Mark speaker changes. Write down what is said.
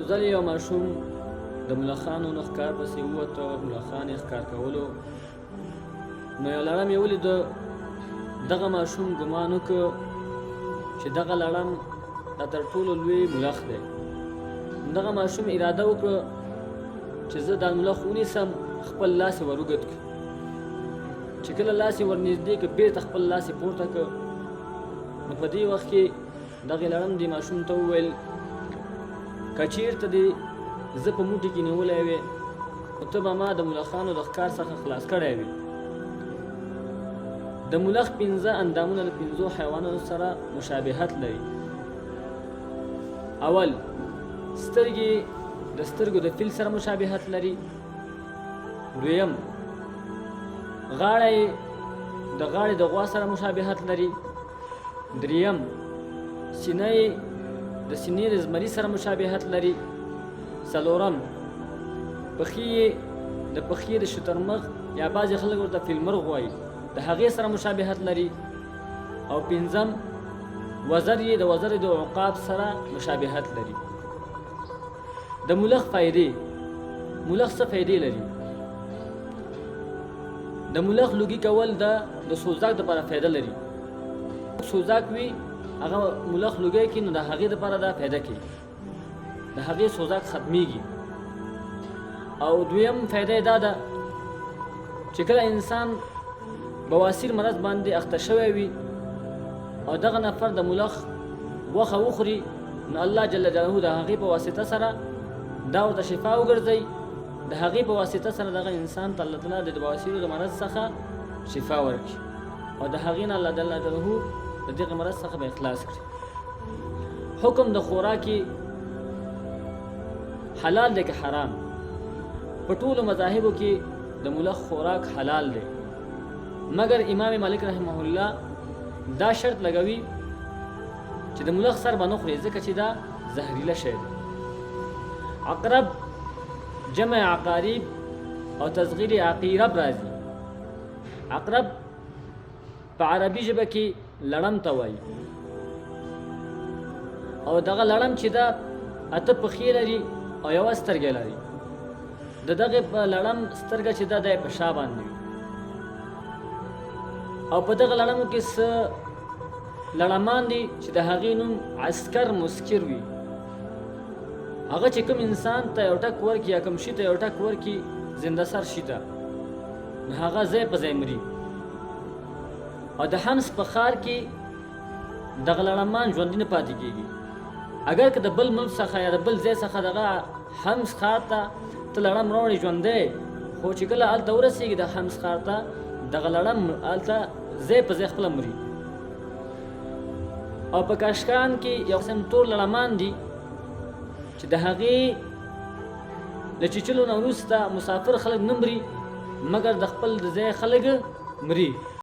Speaker 1: ځل یو ماشوم د ملخانو نه ښکار پسې ووته، ملخان یې ښکار کولو. نو یو لړم یې ولیده. دغه ماشوم ګمان وکړ چې دغه لړم دا تر ټولو لوی ملخ دی. دغه ماشوم اراده وکړه چې زه دا ملخ ونیسم، خپل لاس یې ور اوږد کړ. چې کله لاس یې ور نږدې کړ، بېرته خپل لاس یې پورته کړ. نو په دې وخت کې دغې لړم دې ماشوم ته وویل که چېرته دې زه په موټي کې نیولی وې، نو ته به ما د ملخانو د ښکار څخه خلاص کړی وې. د ملخ 5 اندامونه له 5 حیواناتو سره مشابهت لري. اول، سترګې د سترګو د فیل سره مشابهت لري. دویم، غاړه یې د غاړې د غوا سره مشابهت لري. دریم، سینه یې د سینې د زمري سره مشابهت لري. څلورم، پښې یې د پښې د شترمرغ یا بعضې خلک ورته فیلمرغ وایي د هغې سره مشابهت لري. او پنځم، وزر یې د وزر د عقاب سره مشابهت لري. د ملخ فایدې. ملخ څه فایدې لري؟ د ملخ لوګي کول د سوزاک دپاره فایده لري. سوزاک وي هغه ملخ لوګی کړي نو د هغې دپاره دا فایده کوي، د هغې سوزاک ختمیږي. او دویم فایده یې دا ده چې کله انسان بواسیر مرض باندې اخته شوی وي او دغه نفر د ملخ غوښه وخوري، نو الله جل جلاله د هغې په واسطه سره دا ورته شفا وګرځوي. د هغې په واسطه سره دغه انسان ته الله تعالی د بواسیرو د مرض څخه شفا ورکړي او د هغې نه الله جل جلاله د دغه مرض څخه به اخلاص کړي. حکم د خوراکي حلال دی که حرام؟ په ټولو مذاهبو کې د ملخ خوراک حلال دی، مګر امام مالک رحمه الله دا شرط لګوي چې د ملخ سر به نه خوري، ځکه چې دا زهریله شی دی. عقرب جمع عقاریب او تصغیر عقیرب راځي. عقرب په عربي ژبه کې لړم ته وایي او دغه لړم چې دا 8 پښې لري او یوه سترګه لري. د دغې په لړم سترګه چې دا د په شا باندې وي او په دغه لړمو کې څه لړمان دي چې د هغې نوم عسکر مسکر وي. هغه چې کوم انسان ته یو ټک ورکړي یا کوم شي ته یو ټک ورکړي زنده سر شي ته، نو هغه ځای په ځای مري. او د حمس په ښار کې دغه لړمان ژوندي نه پاتې کېږي. اگر که د بل ملک څخه یا د بل ځای څخه دغه حمس ښار ته ته لړم راوړې ژوندی، خو چې کله هلته ورسېږي د حمس ښار ته، دغه لړم هلته ځای په ځای خپله مري. او په کاشکان کې یو قسم تور لړمان دي چې د هغې د چیچلو نه وروسته مسافر خلک نه مري، مګر د خپل د ځای خلک مري.